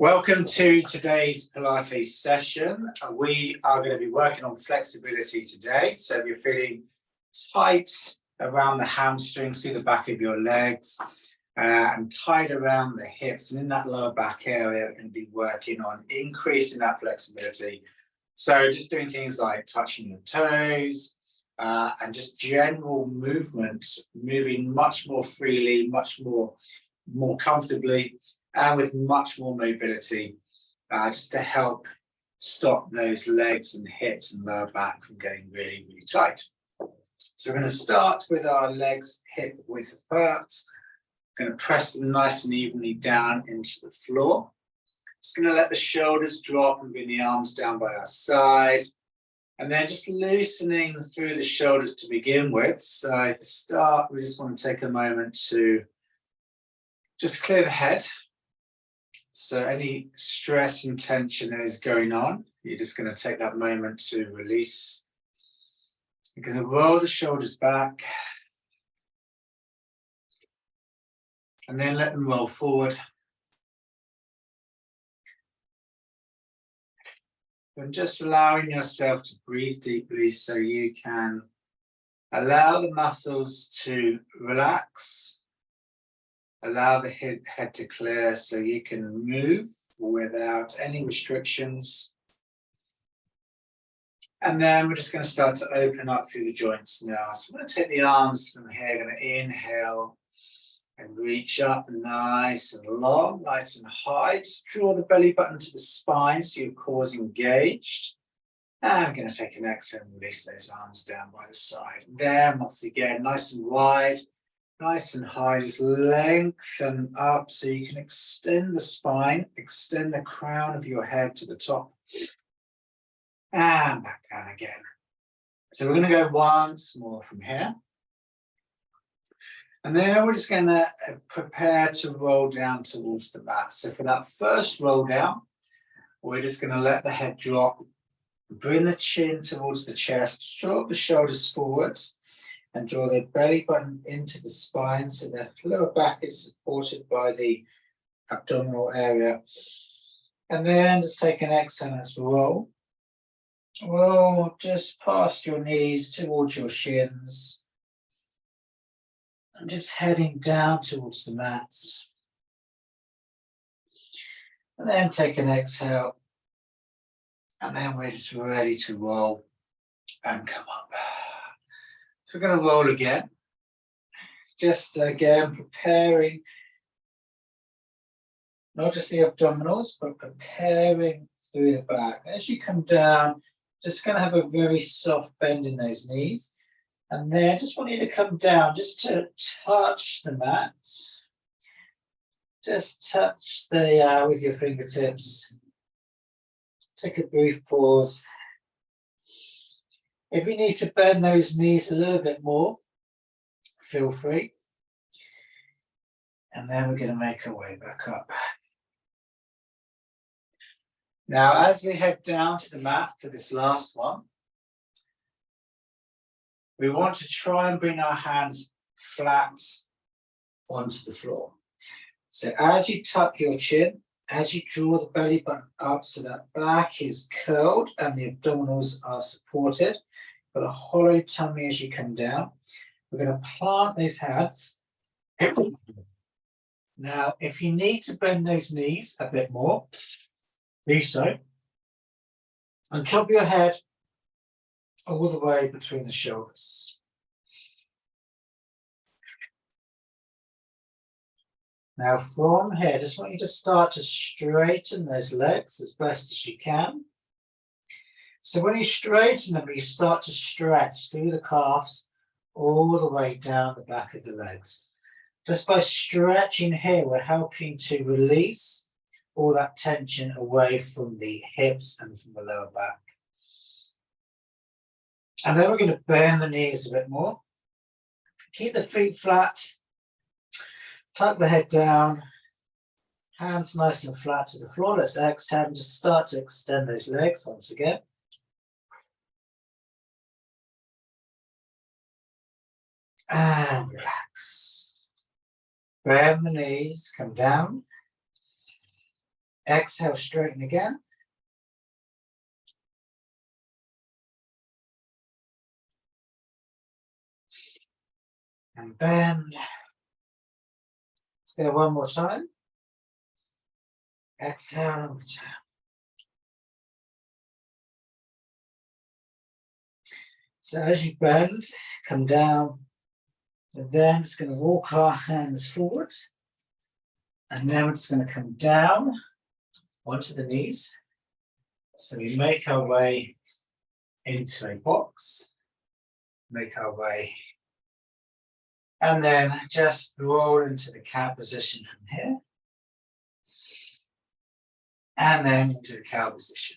Welcome to today's Pilates session. We are going to be working on flexibility today. So if you're feeling tight around the hamstrings, through the back of your legs, and tight around the hips, and in that lower back area, we're going to be working on increasing that flexibility. So just doing things like touching your toes, and just general movement, moving much more freely, much more comfortably, and with much more mobility, just to help stop those legs and hips and lower back from getting really, really tight. So we're going to start with our legs hip width apart. Going to press them nice and evenly down into the floor. Just going to let the shoulders drop and bring the arms down by our side. And then just loosening through the shoulders to begin with. So at the start, we just want to take a moment to just clear the head. So any stress and tension that is going on, you're just going to take that moment to release. You're going to roll the shoulders back. And then let them roll forward. And just allowing yourself to breathe deeply so you can allow the muscles to relax. Allow the head to clear so you can move without any restrictions. And then we're just going to start to open up through the joints now. So I'm going to take the arms from here, going to inhale and reach up nice and long, nice and high. Just draw the belly button to the spine so your core is engaged. And I'm going to take an exhale and release those arms down by the side. And then once again, nice and wide. Nice and high, just lengthen up so you can extend the spine, extend the crown of your head to the top. And back down again. So we're going to go once more from here. And then we're just going to prepare to roll down towards the mat. So for that first roll down, we're just going to let the head drop, bring the chin towards the chest, drop the shoulders forwards, and draw the belly button into the spine so the lower back is supported by the abdominal area. And then just take an exhale, let's roll. Roll just past your knees towards your shins. And just heading down towards the mat. And then take an exhale. And then we're just ready to roll and come up. So we're going to roll again. Just again, preparing not just the abdominals, but preparing through the back. As you come down, just going to have a very soft bend in those knees. And then just want you to come down just to touch the mat. Just touch the with your fingertips. Take a brief pause. If you need to bend those knees a little bit more, feel free. And then we're going to make our way back up. Now, as we head down to the mat for this last one, we want to try and bring our hands flat onto the floor. So as you tuck your chin, as you draw the belly button up so that back is curled and the abdominals are supported, with a hollow tummy as you come down. We're going to plant those hands. Now, if you need to bend those knees a bit more, do so. And drop your head all the way between the shoulders. Now, from here, just want you to start to straighten those legs as best as you can. So when you straighten them, you start to stretch through the calves all the way down the back of the legs. Just by stretching here, we're helping to release all that tension away from the hips and from the lower back. And then we're going to bend the knees a bit more. Keep the feet flat. Tuck the head down. Hands nice and flat to the floor. Let's exhale and just start to extend those legs once again. And relax. Bend the knees, come down. Exhale, straighten again. And bend. Let's go one more time. Exhale, return. So as you bend, come down, and then just going to walk our hands forward. And then we're just going to come down onto the knees. So we make our way into a box, make our way, and then just roll into the cow position from here. And then into the cow position.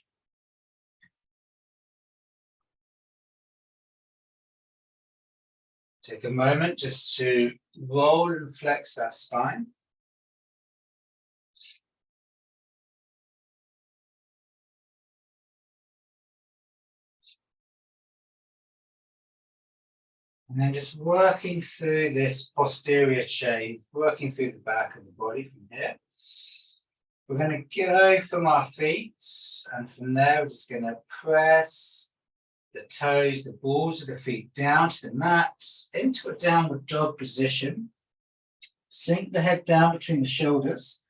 Take a moment just to roll and flex that spine. And then just working through this posterior chain, working through the back of the body from here. We're going to go from our feet, and from there we're just going to press the toes, the balls of the feet down to the mat, into a downward dog position. Sink the head down between the shoulders.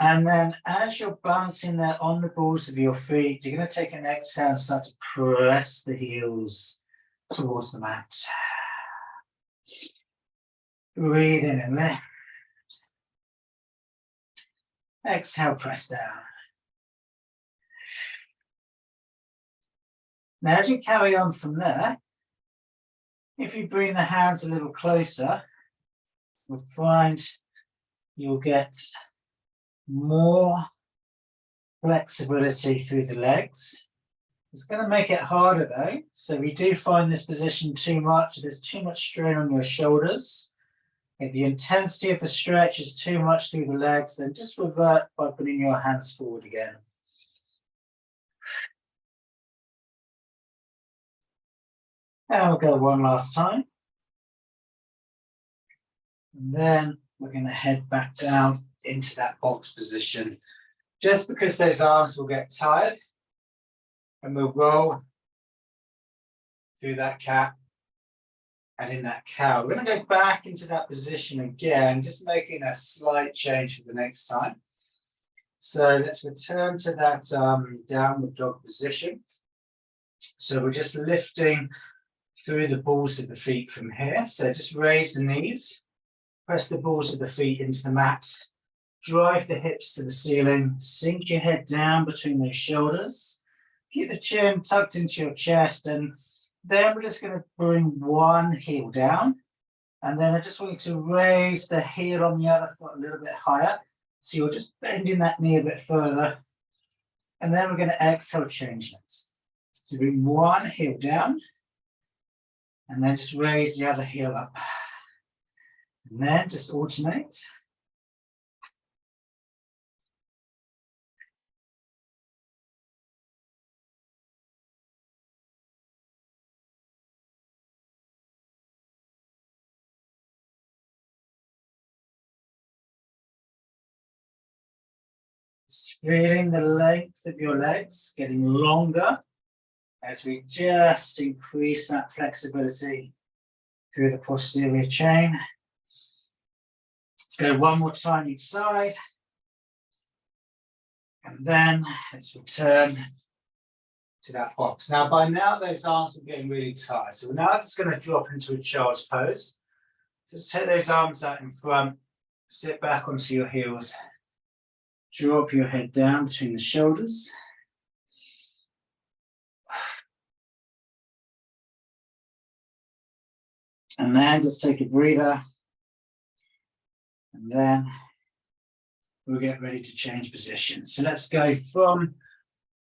And then as you're balancing there on the balls of your feet, you're going to take an exhale and start to press the heels towards the mat. Breathe in and lift. Exhale, press down. Now, as you carry on from there, if you bring the hands a little closer, you'll find you'll get more flexibility through the legs. It's going to make it harder though. So if you do find this position too much, there's too much strain on your shoulders, if the intensity of the stretch is too much through the legs, then just revert by putting your hands forward again. And we'll go one last time. And then we're going to head back down into that box position. Just because those arms will get tired, and we'll roll through that cat and in that cow. We're going to go back into that position again, just making a slight change for the next time. So let's return to that downward dog position. So we're just lifting through the balls of the feet from here. So just raise the knees, press the balls of the feet into the mat, drive the hips to the ceiling, sink your head down between those shoulders, keep the chin tucked into your chest, and then we're just going to bring one heel down, and then I just want you to raise the heel on the other foot a little bit higher. So you're just bending that knee a bit further, and then we're going to exhale, change legs. So bring one heel down, and then just raise the other heel up. And then just alternate. Feeling the length of your legs getting longer as we just increase that flexibility through the posterior chain. Let's go one more time each side. And then let's return to that box. Now, by now, those arms are getting really tight. So now it's going to drop into a child's pose. So just take those arms out in front, sit back onto your heels. Drop your head down between the shoulders. And then just take a breather. And then we'll get ready to change position. So let's go from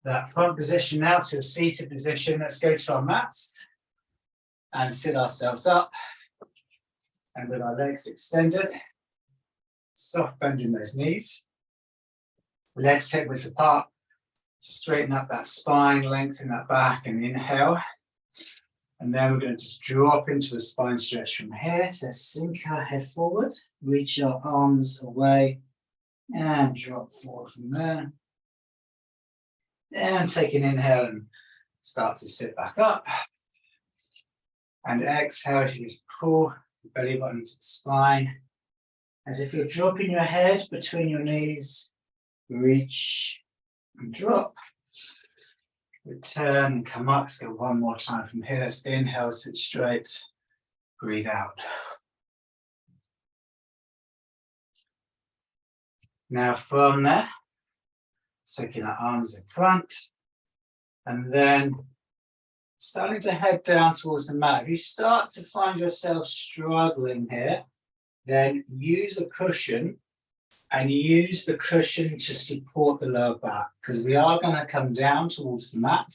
that front position now to a seated position. Let's go to our mats and sit ourselves up. And with our legs extended, soft bending those knees. Legs hip width apart, straighten up that spine, lengthen that back, and inhale. And then we're going to just drop into a spine stretch from here. So sink our head forward, reach our arms away And drop forward from there. And take an inhale and start to sit back up. And exhale as you just pull the belly button to the spine. As if you're dropping your head between your knees. Reach and drop. Return and come up. Let's go one more time from here. Let's inhale, sit straight. Breathe out. Now from there, taking our arms in front, and then starting to head down towards the mat. If you start to find yourself struggling here, then use a cushion, and use the cushion to support the lower back, because we are going to come down towards the mat.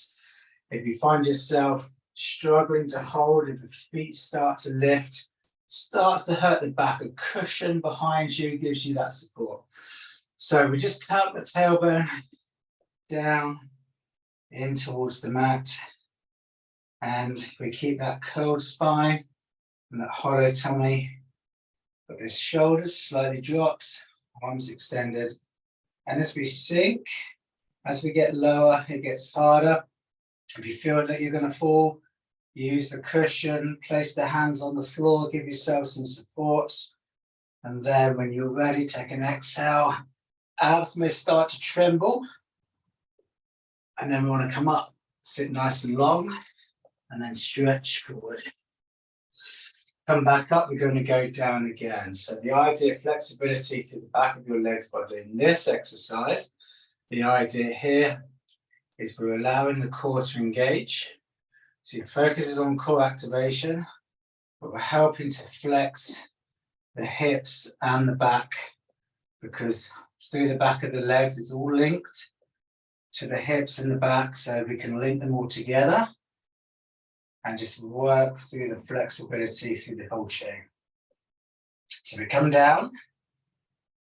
If you find yourself struggling to hold, if the feet start to lift, starts to hurt the back, a cushion behind you gives you that support. So we just tap the tailbone down in towards the mat, and we keep that curled spine and that hollow tummy, but the shoulders slightly dropped, arms extended. And as we sink, as we get lower, it gets harder. If you feel that you're going to fall, use the cushion, place the hands on the floor, give yourself some support. And then when you're ready, take an exhale. Abs may start to tremble. And then we want to come up, sit nice and long, and then stretch forward. Come back up, we're going to go down again. So the idea of flexibility through the back of your legs by doing this exercise, the idea here is we're allowing the core to engage. So your focus is on core activation, but we're helping to flex the hips and the back, because through the back of the legs, it's all linked to the hips and the back, so we can link them all together and just work through the flexibility through the whole chain. So we come down,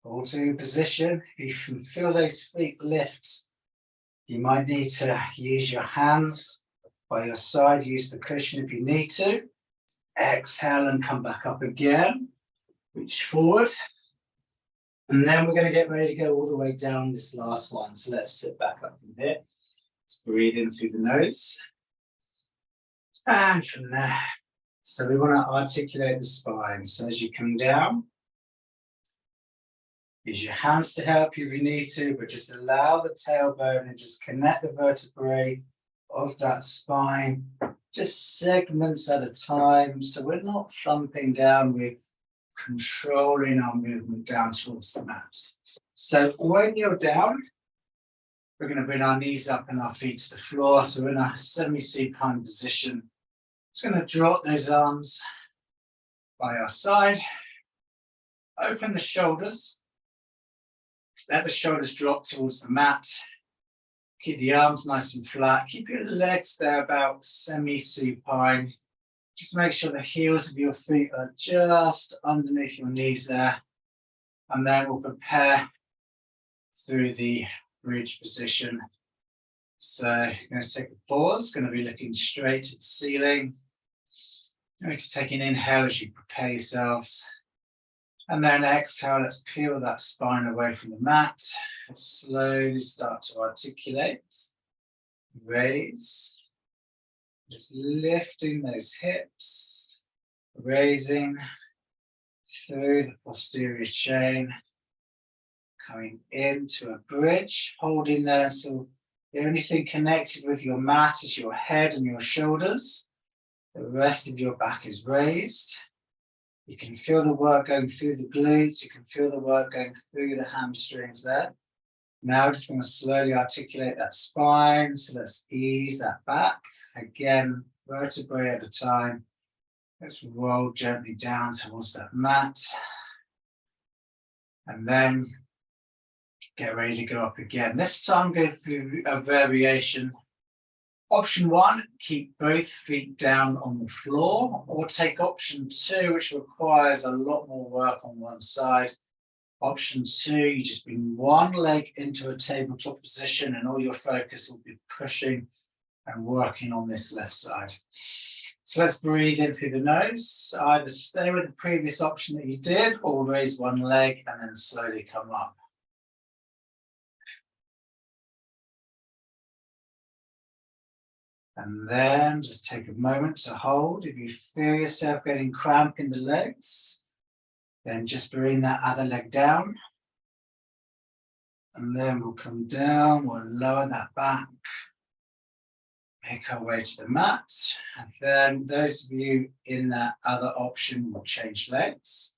all to position. If you can feel those feet lift, you might need to use your hands by your side, use the cushion if you need to. Exhale and come back up again. Reach forward. And then we're going to get ready to go all the way down this last one. So let's sit back up from here. Let's breathe in through the nose. And from there. So we want to articulate the spine. So as you come down, use your hands to help you if you need to, but just allow the tailbone and just connect the vertebrae of that spine, just segments at a time. So we're not thumping down, we're controlling our movement down towards the mat. So when you're down, we're going to bring our knees up and our feet to the floor. So we're in a semi-supine position. Just going to drop those arms by our side. Open the shoulders. Let the shoulders drop towards the mat. Keep the arms nice and flat. Keep your legs there about semi-supine. Just make sure the heels of your feet are just underneath your knees there. And then we'll prepare through the bridge position. So I'm going to take a pause, going to be looking straight at the ceiling. Going to take an inhale as you prepare yourselves. And then exhale, let's peel that spine away from the mat. Let's slowly start to articulate. Raise. Just lifting those hips. Raising through the posterior chain. Coming into a bridge, holding there. So the only thing connected with your mat is your head and your shoulders. The rest of your back is raised. You can feel the work going through the glutes. You can feel the work going through the hamstrings there. Now just going to slowly articulate that spine. So let's ease that back. Again, vertebrae at a time. Let's roll gently down towards that mat. And then get ready to go up again. This time go through a variation. Option 1, keep both feet down on the floor, or take option 2, which requires a lot more work on one side. Option 2, you just bring one leg into a tabletop position and all your focus will be pushing and working on this left side. So let's breathe in through the nose. Either stay with the previous option that you did or raise one leg and then slowly come up. And then just take a moment to hold. If you feel yourself getting cramp in the legs, then just bring that other leg down. And then we'll come down, we'll lower that back. Make our way to the mat. And then those of you in that other option will change legs.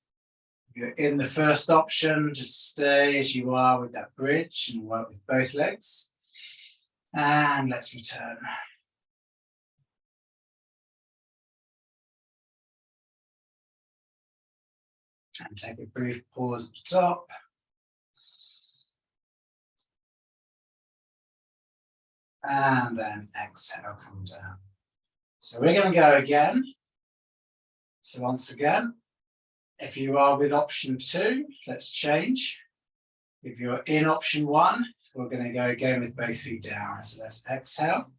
If you're in the first option, just stay as you are with that bridge and work with both legs. And let's return. And take a brief pause at the top. And then exhale, come down. So we're going to go again. So once again, if you are with option 2, let's change. If you're in option 1, we're going to go again with both feet down. So let's exhale,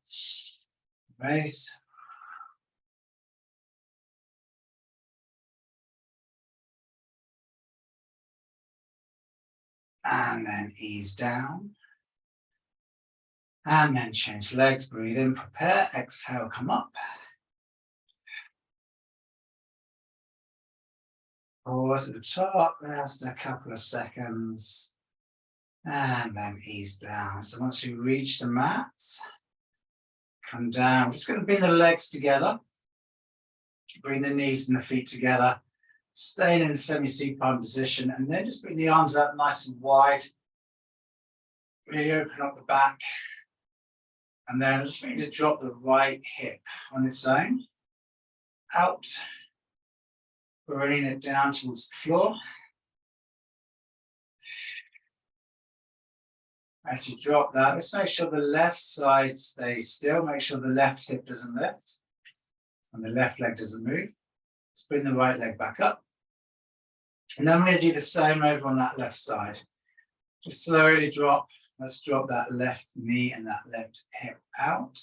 raise. And then ease down. And then change legs, breathe in, prepare, exhale, come up. Pause at the top, rest a couple of seconds. And then ease down. So once you reach the mat, come down. We're just going to bring the legs together. Bring the knees and the feet together. Staying in semi-supine position. And then just bring the arms up nice and wide. Really open up the back. And then I just need to drop the right hip on its own. Out. Bringing it down towards the floor. As you drop that, just make sure the left side stays still. Make sure the left hip doesn't lift. And the left leg doesn't move. Let's bring the right leg back up. And then we're going to do the same over on that left side. Just slowly drop. Let's drop that left knee and that left hip out.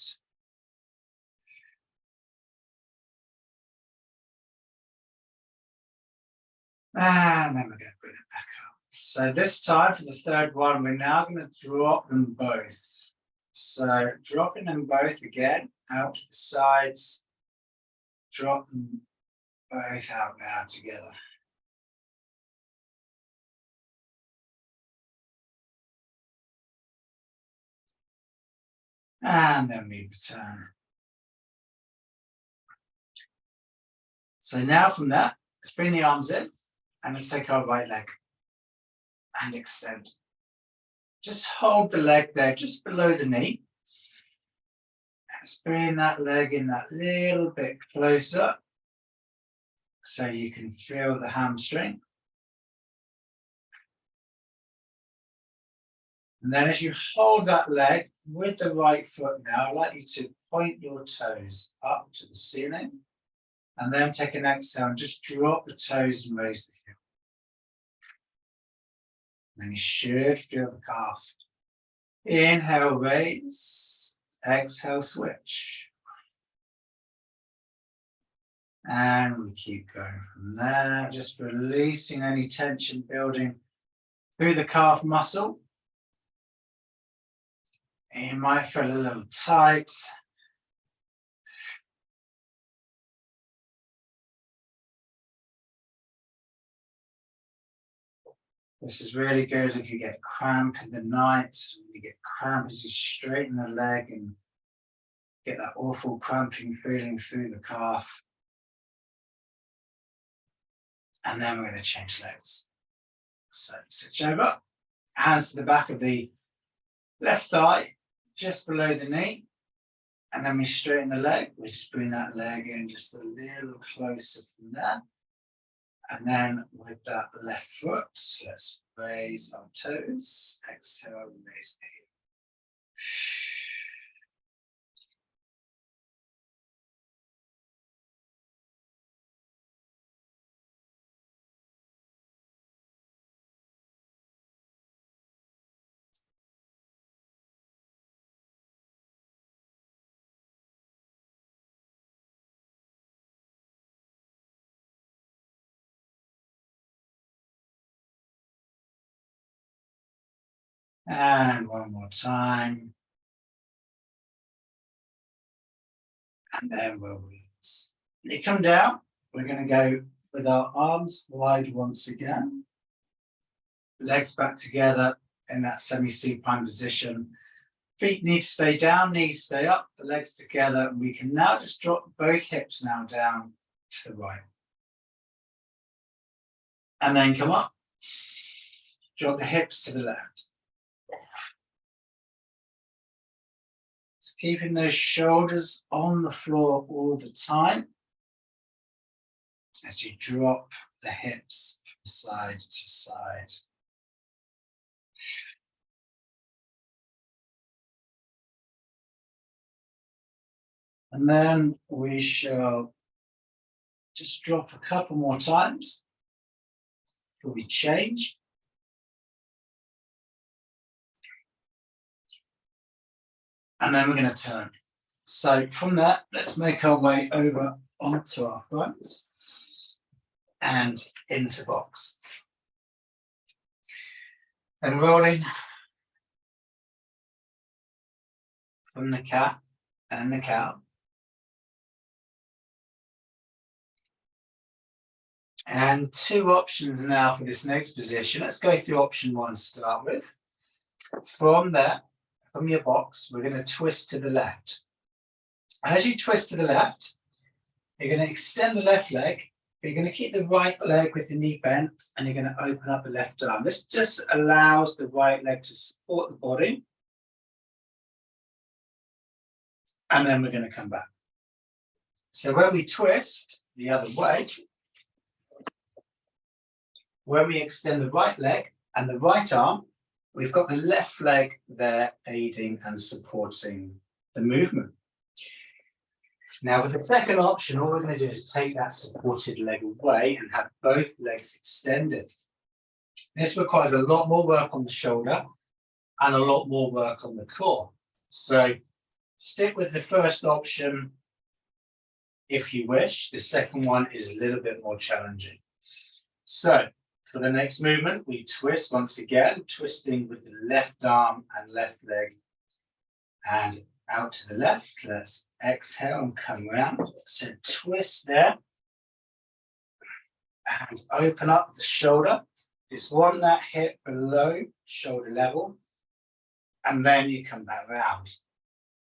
And then we're going to bring it back up. So this time for the third one, we're now going to drop them both. So dropping them both again, out to the sides. Drop them both out now together. And then we return. So now from that, let's bring the arms in and let's take our right leg and extend. Just hold the leg there, just below the knee. Let's bring that leg in that little bit closer so you can feel the hamstring. And then as you hold that leg with the right foot now, I'd like you to point your toes up to the ceiling and then take an exhale and just drop the toes and raise the heel. Then you should feel the calf. Inhale, raise. Exhale, switch. And we keep going from there, just releasing any tension building through the calf muscle. You might feel a little tight. This is really good if you get cramp in the night, you get cramp as you straighten the leg and get that awful cramping feeling through the calf. And then we're going to change legs. So switch over, hands to the back of the left thigh, just below the knee. And then we straighten the leg. We just bring that leg in just a little closer from there. And then with that left foot, let's raise our toes. Exhale, raise the heel. And one more time. and then we'll release. When you come down, we're going to go with our arms wide once again. Legs back together in that semi-supine position. Feet need to stay down, knees stay up, the legs together. And we can now just drop both hips now down to the right. And then come up. Drop the hips to the left. Just keeping those shoulders on the floor all the time as you drop the hips from side to side. And then we shall just drop a couple more times before we change. And then we're going to turn. So from that, let's make our way over onto our fronts and into box. And rolling from the cat and the cow. And two options now for this next position. Let's go through option one to start with. From there, from your box, we're going to twist to the left. As you twist to the left, you're going to extend the left leg, but you're going to keep the right leg with the knee bent, and you're going to open up the left arm. This just allows the right leg to support the body. And then we're going to come back. So when we twist the other way, when we extend the right leg and the right arm, we've got the left leg there aiding and supporting the movement. Now with the second option, all we're going to do is take that supported leg away and have both legs extended. This requires a lot more work on the shoulder and a lot more work on the core. So stick with the first option if you wish. The second one is a little bit more challenging. So for the next movement, we twist once again, twisting with the left arm and left leg and out to the left. Let's exhale and come around. So twist there and open up the shoulder. Just want that hip below shoulder level, and then you come back round.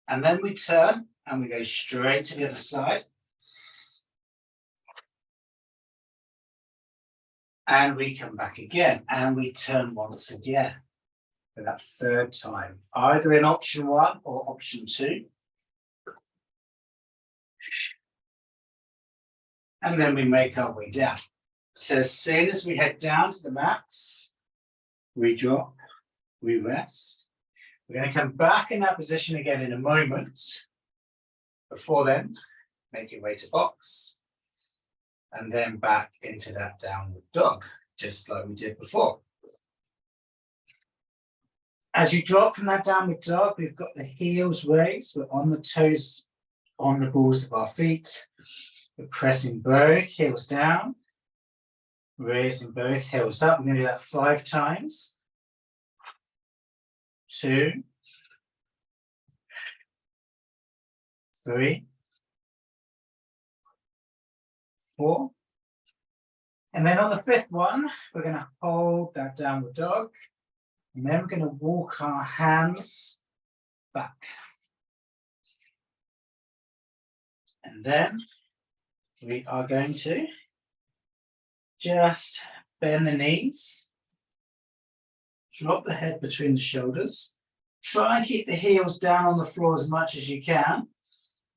And then we turn and we go straight to the other side. And we come back again, and we turn once again for that third time, either in option one or option two. And then we make our way down. So as soon as we head down to the mats, we drop, we rest. We're going to come back in that position again in a moment. Before then, make your way to box. And then back into that downward dog, just like we did before. As you drop from that downward dog, we've got the heels raised. We're on the toes, on the balls of our feet. We're pressing both heels down, raising both heels up. We're going to do that 5 times. 2, 3, 4. And then on the 5th one, we're going to hold that downward dog. And then we're going to walk our hands back. And then we are going to just bend the knees. Drop the head between the shoulders. Try and keep the heels down on the floor as much as you can.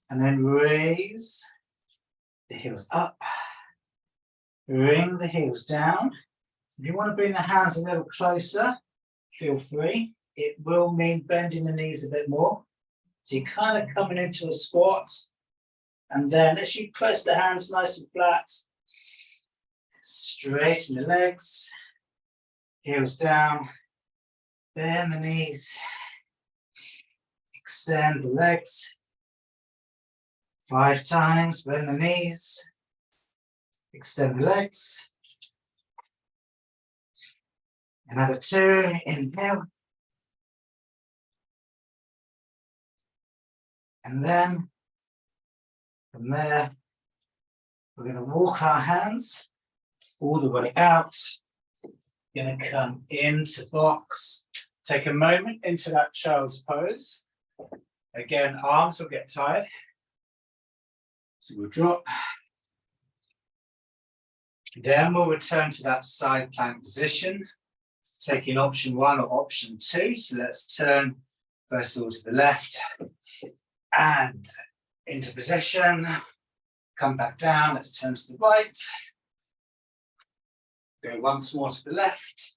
And then raise the heels up, bring the heels down. If you want to bring the hands a little closer, feel free. It will mean bending the knees a bit more. So you're kind of coming into a squat, and then as you press the hands nice and flat, straighten the legs, heels down, bend the knees, extend the legs. 5 times, bend the knees, extend the legs. Another 2, inhale. And then From there, we're going to walk our hands all the way out. Going to come into box. Take a moment into that child's pose. Again, arms will get tired. So we'll drop. Then we'll return to that side plank position, taking option 1 or option 2. So let's turn first of all to the left and into position. Come back down, let's turn to the right. Go once more to the left.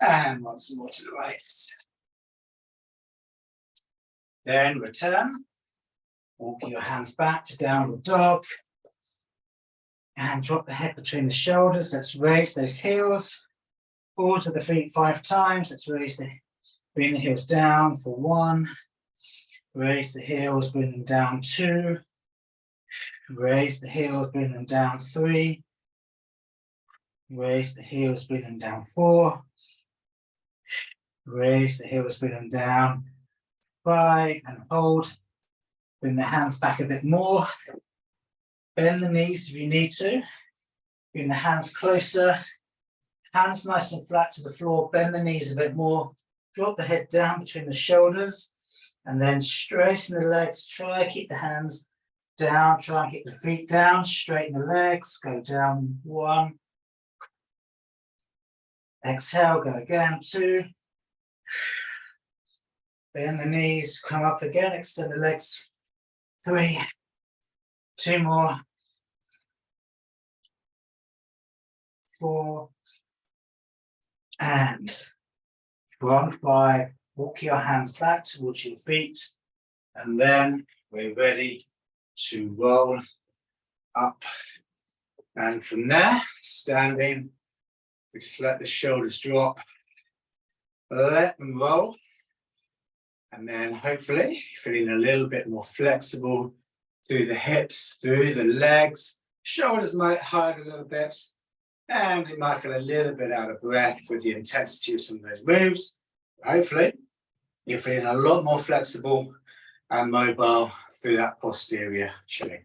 And once more to the right. Then return. Walk your hands back to downward dog. And drop the head between the shoulders. Let's raise those heels. Pause to the feet 5 times. Let's bring the heels down for 1. Raise the heels, bring them down 2. Raise the heels, bring them down 3. Raise the heels, bring them down 4. Raise the heels, bring them down 5 and hold. Bring the hands back a bit more. Bend the knees if you need to. Bring the hands closer. Hands nice and flat to the floor. Bend the knees a bit more. Drop the head down between the shoulders. And then straighten the legs. Try and keep the hands down. Try and keep the feet down. Straighten the legs. Go down 1. Exhale, go again 2. Bend the knees, come up again, extend the legs. 3. 2 more. 4. And 1, 5. Walk your hands back towards your feet. And then we're ready to roll up. And from there, standing, we just let the shoulders drop. Let them roll. And then hopefully feeling a little bit more flexible through the hips, through the legs. Shoulders might hide a little bit. And you might feel a little bit out of breath with the intensity of some of those moves. Hopefully you're feeling a lot more flexible and mobile through that posterior chilling.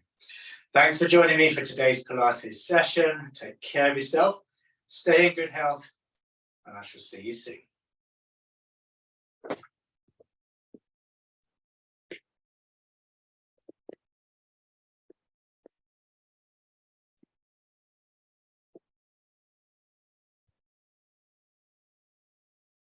Thanks for joining me for today's Pilates session. Take care of yourself. Stay in good health. And I shall see you soon.